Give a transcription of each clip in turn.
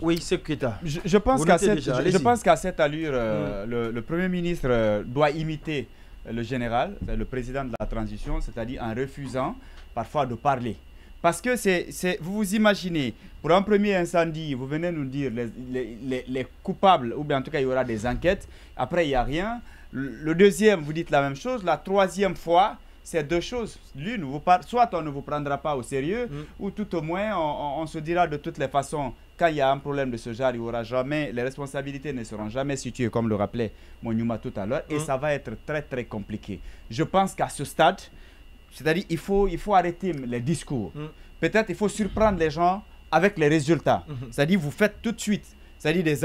Oui, c'est Keita. Je pense qu'à cette allure, le Premier ministre doit imiter le général, le président de la transition, c'est-à-dire en refusant parfois de parler. Parce que vous vous imaginez, pour un premier incendie, vous venez nous dire les coupables, ou bien en tout cas il y aura des enquêtes, après il n'y a rien. Le deuxième, vous dites la même chose. La troisième fois, c'est deux choses. L'une, soit on ne vous prendra pas au sérieux, ou tout au moins on se dira de toutes les façons, quand il y a un problème de ce genre, il y aura jamais, les responsabilités ne seront jamais situées, comme le rappelait Monyouma tout à l'heure, et ça va être très très compliqué. Je pense qu'à ce stade, c'est-à-dire il faut arrêter les discours. Peut-être il faut surprendre les gens avec les résultats. C'est-à-dire vous faites tout de suite. C'est-à-dire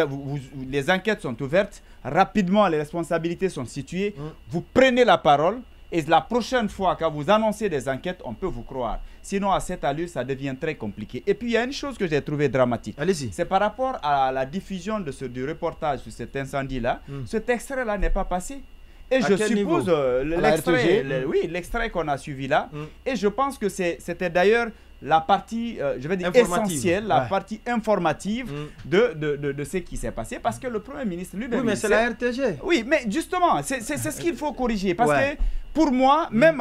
les enquêtes sont ouvertes, rapidement les responsabilités sont situées, vous prenez la parole. Et la prochaine fois, quand vous annoncez des enquêtes, on peut vous croire. Sinon, à cette allure, ça devient très compliqué. Et puis, il y a une chose que j'ai trouvée dramatique. Allez-y. C'est par rapport à la diffusion du reportage sur cet incendie-là. Cet extrait-là n'est pas passé. Et je suppose l'extrait qu'on a suivi là. Et je pense que c'était d'ailleurs la partie, je vais dire essentielle, la partie informative de ce qui s'est passé. Parce que le Premier ministre lui-même... Oui, mais c'est la RTG. Oui, mais justement, c'est ce qu'il faut corriger. Parce que pour moi, même,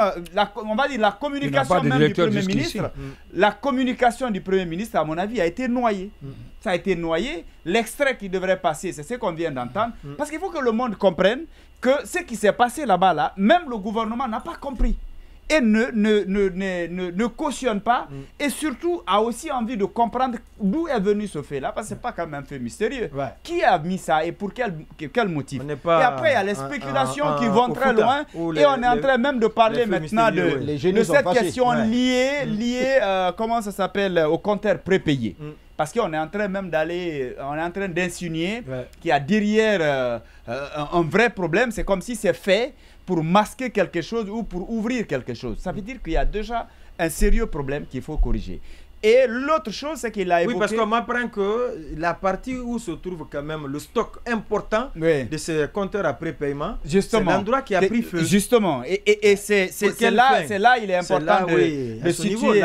on va dire la communication même du Premier ministre, la communication du Premier ministre, à mon avis, a été noyée. Ça a été noyé. L'extrait qui devrait passer, c'est ce qu'on vient d'entendre. Parce qu'il faut que le monde comprenne que ce qui s'est passé là-bas, même le gouvernement n'a pas compris. Et ne cautionne pas, et surtout a aussi envie de comprendre d'où est venu ce fait-là, parce que ce n'est pas quand même un fait mystérieux. Qui a mis ça et pour quel motif? Et après, il y a les spéculations qui vont très loin, et on est en train même de parler maintenant de cette question liée comment ça s'appelle, au compteur prépayé. Parce qu'on est en train même d'insinuer qu'il y a derrière un vrai problème. C'est comme si c'est fait pour masquer quelque chose ou pour ouvrir quelque chose. Ça veut dire qu'il y a déjà un sérieux problème qu'il faut corriger. Et l'autre chose, c'est qu'il a évoqué... Oui, parce qu'on m'apprend que la partie où se trouve quand même le stock important de ces compteurs à prépaiement, c'est l'endroit qui a pris feu. Justement. Et c'est là il est important de situer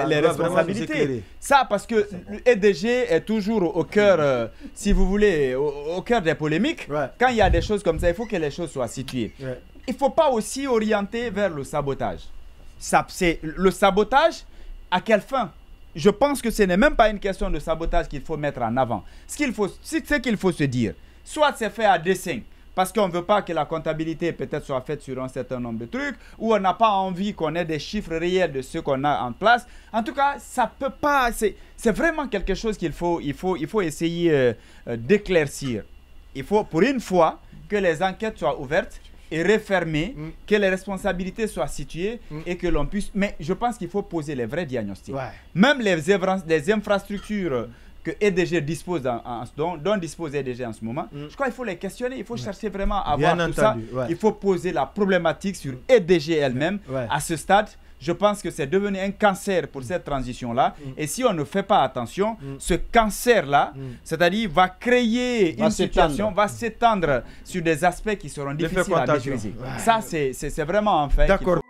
les responsabilités. Ça, parce que l'EDG est toujours au cœur, si vous voulez, au cœur des polémiques. Quand il y a des choses comme ça, il faut que les choses soient situées. Il ne faut pas aussi orienter vers le sabotage. Le sabotage... À quelle fin? Je pense que ce n'est même pas une question de sabotage qu'il faut mettre en avant. Ce qu'il faut se dire, soit c'est fait à dessein, parce qu'on ne veut pas que la comptabilité peut-être soit faite sur un certain nombre de trucs, ou on n'a pas envie qu'on ait des chiffres réels de ce qu'on a en place. En tout cas, ça peut pas. C'est vraiment quelque chose qu'il faut essayer d'éclaircir. Il faut, pour une fois, que les enquêtes soient ouvertes et refermé, que les responsabilités soient situées et que l'on puisse... Mais je pense qu'il faut poser les vrais diagnostics. Même les infrastructures que EDG dispose dont dispose EDG en ce moment, je crois qu'il faut les questionner, il faut chercher vraiment à voir tout ça. Il faut poser la problématique sur EDG elle-même. À ce stade, je pense que c'est devenu un cancer pour cette transition-là. Et si on ne fait pas attention, ce cancer-là, c'est-à-dire va créer une situation, va s'étendre sur des aspects qui seront difficiles à maîtriser. Ça, c'est vraiment un fait. D'accord.